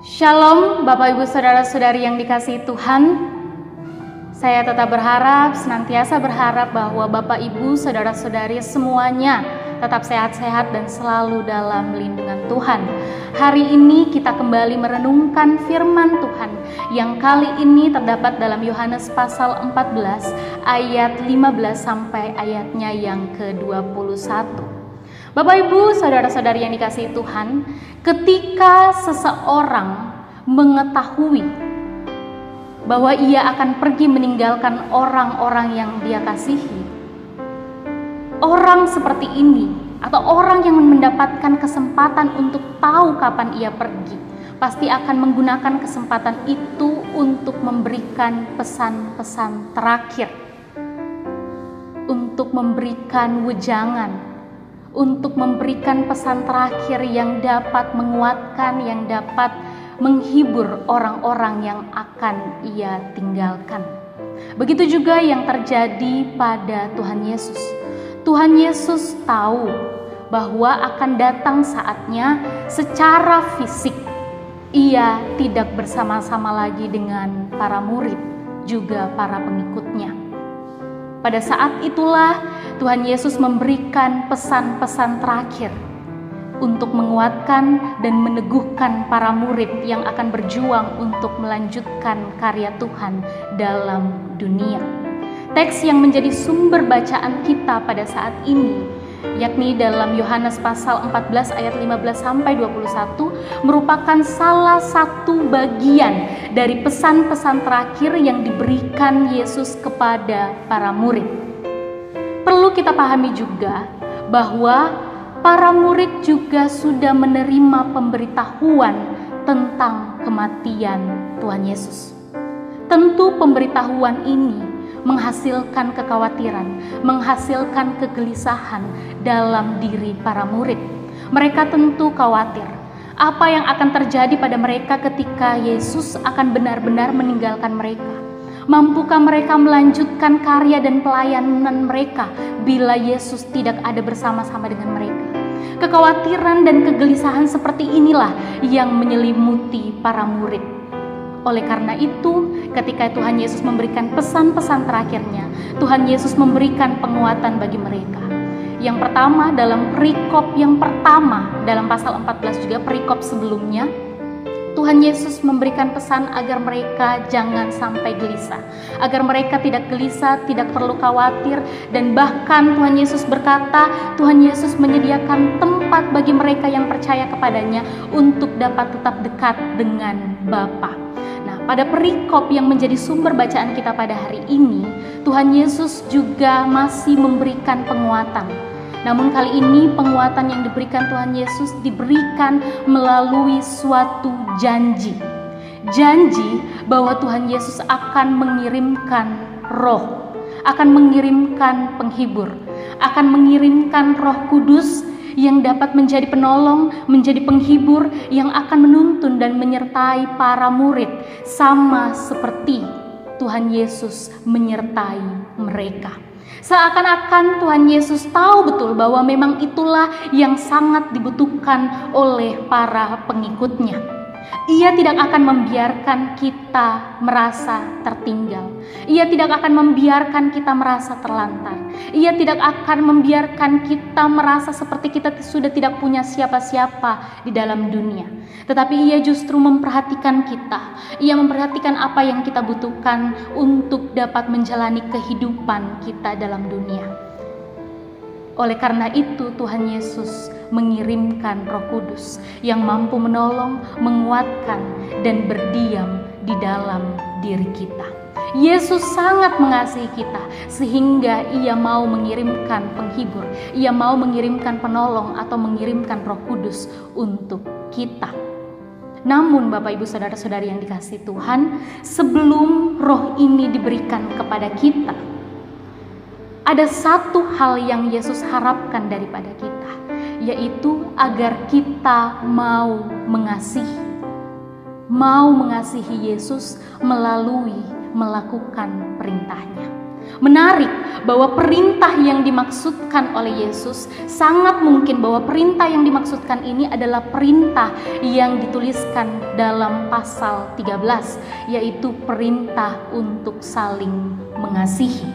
Shalom Bapak Ibu Saudara-saudari yang dikasihi Tuhan. Saya tetap senantiasa berharap bahwa Bapak Ibu Saudara-saudari semuanya tetap sehat-sehat dan selalu dalam lindungan Tuhan. Hari ini kita kembali merenungkan firman Tuhan yang kali ini terdapat dalam Yohanes pasal 14 ayat 15 sampai ayatnya yang ke-21. Bapak Ibu Saudara-saudari yang dikasihi Tuhan, ketika seseorang mengetahui bahwa ia akan pergi meninggalkan orang-orang yang dia kasihi, orang seperti ini atau orang yang mendapatkan kesempatan untuk tahu kapan ia pergi, pasti akan menggunakan kesempatan itu untuk memberikan pesan-pesan terakhir, untuk memberikan wejangan, untuk memberikan pesan terakhir yang dapat menguatkan, yang dapat menghibur orang-orang yang akan ia tinggalkan. Begitu juga yang terjadi pada Tuhan Yesus. Tuhan Yesus tahu bahwa akan datang saatnya secara fisik ia tidak bersama-sama lagi dengan para murid, juga para pengikutnya. Pada saat itulah Tuhan Yesus memberikan pesan-pesan terakhir untuk menguatkan dan meneguhkan para murid yang akan berjuang untuk melanjutkan karya Tuhan dalam dunia. Teks yang menjadi sumber bacaan kita pada saat ini, yakni dalam Yohanes pasal 14 ayat 15 sampai 21, merupakan salah satu bagian dari pesan-pesan terakhir yang diberikan Yesus kepada para murid. Perlu kita pahami juga bahwa para murid juga sudah menerima pemberitahuan tentang kematian Tuhan Yesus. Tentu pemberitahuan ini menghasilkan kekhawatiran, menghasilkan kegelisahan dalam diri para murid. Mereka tentu khawatir apa yang akan terjadi pada mereka ketika Yesus akan benar-benar meninggalkan mereka. Mampukah mereka melanjutkan karya dan pelayanan mereka bila Yesus tidak ada bersama-sama dengan mereka? Kekhawatiran dan kegelisahan seperti inilah yang menyelimuti para murid. Oleh karena itu, ketika Tuhan Yesus memberikan pesan-pesan terakhirnya, Tuhan Yesus memberikan penguatan bagi mereka. Yang pertama, dalam perikop yang pertama, dalam pasal 14 juga perikop sebelumnya, Tuhan Yesus memberikan pesan agar mereka jangan sampai gelisah, agar mereka tidak gelisah, tidak perlu khawatir, dan bahkan Tuhan Yesus berkata, Tuhan Yesus menyediakan tempat bagi mereka yang percaya kepadanya untuk dapat tetap dekat dengan Bapa. Nah, pada perikop yang menjadi sumber bacaan kita pada hari ini, Tuhan Yesus juga masih memberikan penguatan. Namun kali ini penguatan yang diberikan Tuhan Yesus diberikan melalui suatu janji. Janji bahwa Tuhan Yesus akan mengirimkan Roh, akan mengirimkan penghibur, akan mengirimkan Roh Kudus yang dapat menjadi penolong, menjadi penghibur yang akan menuntun dan menyertai para murid sama seperti Tuhan Yesus menyertai mereka. Seakan-akan Tuhan Yesus tahu betul bahwa memang itulah yang sangat dibutuhkan oleh para pengikutnya. Ia tidak akan membiarkan kita merasa tertinggal. Ia tidak akan membiarkan kita merasa terlantar. Ia tidak akan membiarkan kita merasa seperti kita sudah tidak punya siapa-siapa di dalam dunia. Tetapi ia justru memperhatikan kita. Ia memperhatikan apa yang kita butuhkan untuk dapat menjalani kehidupan kita dalam dunia. Oleh karena itu Tuhan Yesus mengirimkan Roh Kudus yang mampu menolong, menguatkan, dan berdiam di dalam diri kita. Yesus sangat mengasihi kita sehingga ia mau mengirimkan penghibur, ia mau mengirimkan penolong atau mengirimkan Roh Kudus untuk kita. Namun Bapak Ibu Saudara-saudari yang dikasihi Tuhan, sebelum Roh ini diberikan kepada kita, ada satu hal yang Yesus harapkan daripada kita, yaitu agar kita mau mengasihi Yesus melalui melakukan perintahnya. Menarik bahwa perintah yang dimaksudkan oleh Yesus, sangat mungkin bahwa perintah yang dimaksudkan ini adalah perintah yang dituliskan dalam pasal 13, yaitu perintah untuk saling mengasihi.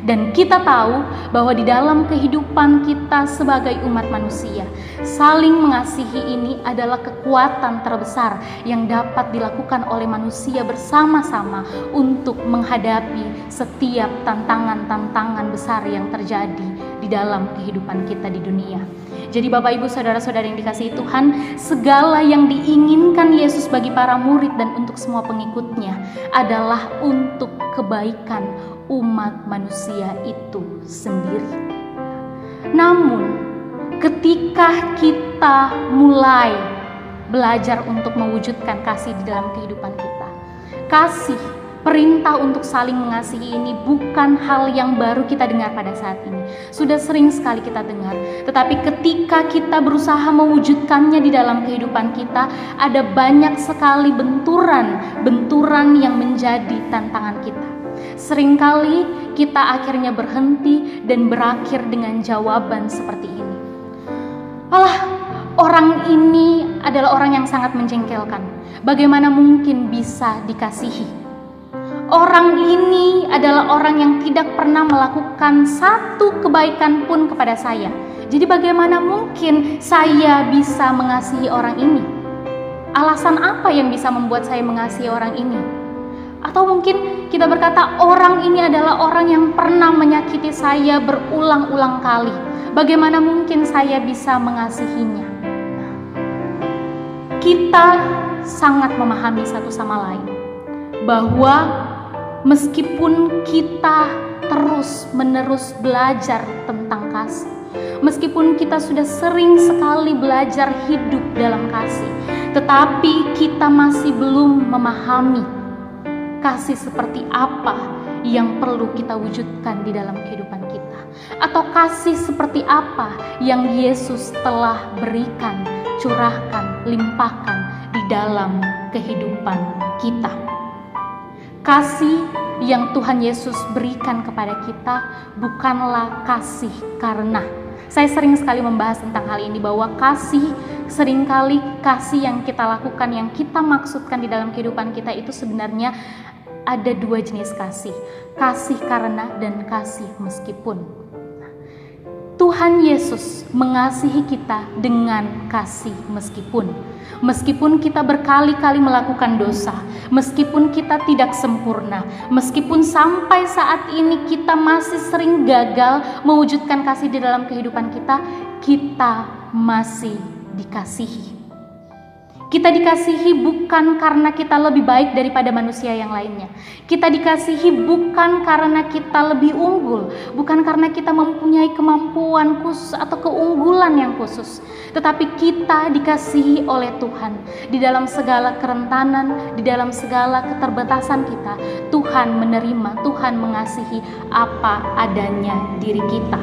Dan kita tahu bahwa di dalam kehidupan kita sebagai umat manusia, saling mengasihi ini adalah kekuatan terbesar yang dapat dilakukan oleh manusia bersama-sama untuk menghadapi setiap tantangan-tantangan besar yang terjadi di dalam kehidupan kita di dunia. Jadi Bapak Ibu Saudara-saudara yang dikasihi Tuhan, segala yang diinginkan Yesus bagi para murid dan untuk semua pengikutnya adalah untuk kebaikan umat manusia itu sendiri. Namun ketika kita mulai belajar untuk mewujudkan kasih di dalam kehidupan kita, kasih, perintah untuk saling mengasihi ini bukan hal yang baru kita dengar pada saat ini. Sudah sering sekali kita dengar. Tetapi ketika kita berusaha mewujudkannya di dalam kehidupan kita, ada banyak sekali benturan yang menjadi tantangan kita. Seringkali kita akhirnya berhenti dan berakhir dengan jawaban seperti ini. Alah, orang ini adalah orang yang sangat menjengkelkan. Bagaimana mungkin bisa dikasihi? Orang ini adalah orang yang tidak pernah melakukan satu kebaikan pun kepada saya. Jadi bagaimana mungkin saya bisa mengasihi orang ini? Alasan apa yang bisa membuat saya mengasihi orang ini? Atau mungkin kita berkata, orang ini adalah orang yang pernah menyakiti saya berulang-ulang kali. Bagaimana mungkin saya bisa mengasihinya? Kita sangat memahami satu sama lain bahwa meskipun kita terus-menerus belajar tentang kasih, meskipun kita sudah sering sekali belajar hidup dalam kasih, tetapi kita masih belum memahami kasih seperti apa yang perlu kita wujudkan di dalam kehidupan kita, atau kasih seperti apa yang Yesus telah berikan, curahkan, limpahkan di dalam kehidupan kita. Kasih yang Tuhan Yesus berikan kepada kita bukanlah kasih karena. Saya sering sekali membahas tentang hal ini, bahwa seringkali kasih yang kita lakukan, yang kita maksudkan di dalam kehidupan kita itu sebenarnya ada dua jenis kasih. Kasih karena dan kasih meskipun. Tuhan Yesus mengasihi kita dengan kasih meskipun. Meskipun kita berkali-kali melakukan dosa, meskipun kita tidak sempurna, meskipun sampai saat ini kita masih sering gagal mewujudkan kasih di dalam kehidupan kita, kita masih dikasihi. Kita dikasihi bukan karena kita lebih baik daripada manusia yang lainnya. Kita dikasihi bukan karena kita lebih unggul, bukan karena kita mempunyai kemampuan khusus atau keunggulan yang khusus. Tetapi kita dikasihi oleh Tuhan. Di dalam segala kerentanan, di dalam segala keterbatasan kita, Tuhan menerima, Tuhan mengasihi apa adanya diri kita.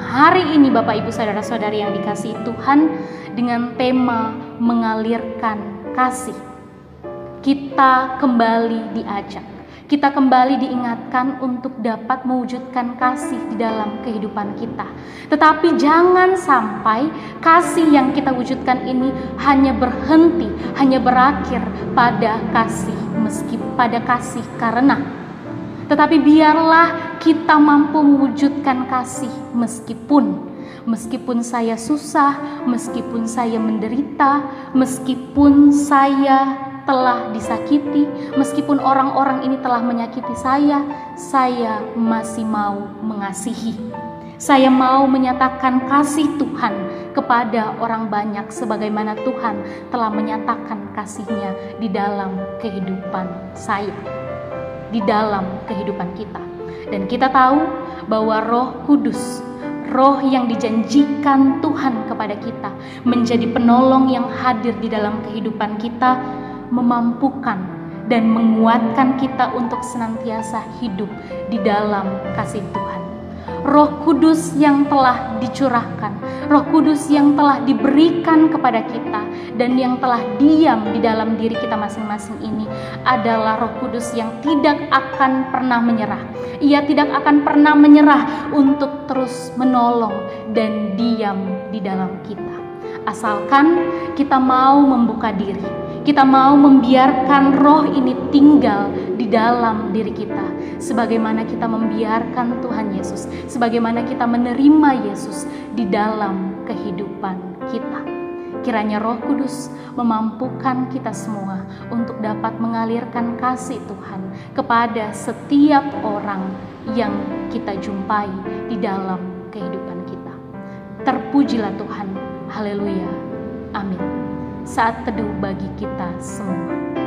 Hari ini Bapak Ibu Saudara-saudari yang dikasihi Tuhan, dengan tema mengalirkan kasih, kita kembali diajak, kita kembali diingatkan untuk dapat mewujudkan kasih di dalam kehidupan kita. Tetapi jangan sampai kasih yang kita wujudkan ini hanya berhenti, hanya berakhir pada kasih pada kasih karena. Tetapi biarlah kita mampu mewujudkan kasih meskipun saya susah, meskipun saya menderita, meskipun saya telah disakiti, meskipun orang-orang ini telah menyakiti saya masih mau mengasihi. Saya mau menyatakan kasih Tuhan kepada orang banyak sebagaimana Tuhan telah menyatakan kasih-Nya di dalam kehidupan saya, di dalam kehidupan kita. Dan kita tahu bahwa Roh Kudus, Roh yang dijanjikan Tuhan kepada kita, menjadi penolong yang hadir di dalam kehidupan kita, memampukan dan menguatkan kita untuk senantiasa hidup di dalam kasih Tuhan. Roh Kudus yang telah dicurahkan, Roh Kudus yang telah diberikan kepada kita dan yang telah diam di dalam diri kita masing-masing ini adalah Roh Kudus yang tidak akan pernah menyerah. Ia tidak akan pernah menyerah untuk terus menolong dan diam di dalam kita. Asalkan kita mau membuka diri, kita mau membiarkan roh ini tinggal di dalam diri kita, sebagaimana kita membiarkan Tuhan Yesus, sebagaimana kita menerima Yesus di dalam kehidupan kita. Kiranya Roh Kudus memampukan kita semua untuk dapat mengalirkan kasih Tuhan kepada setiap orang yang kita jumpai di dalam kehidupan kita. Terpujilah Tuhan. Haleluya. Amin. Saat teduh bagi kita semua.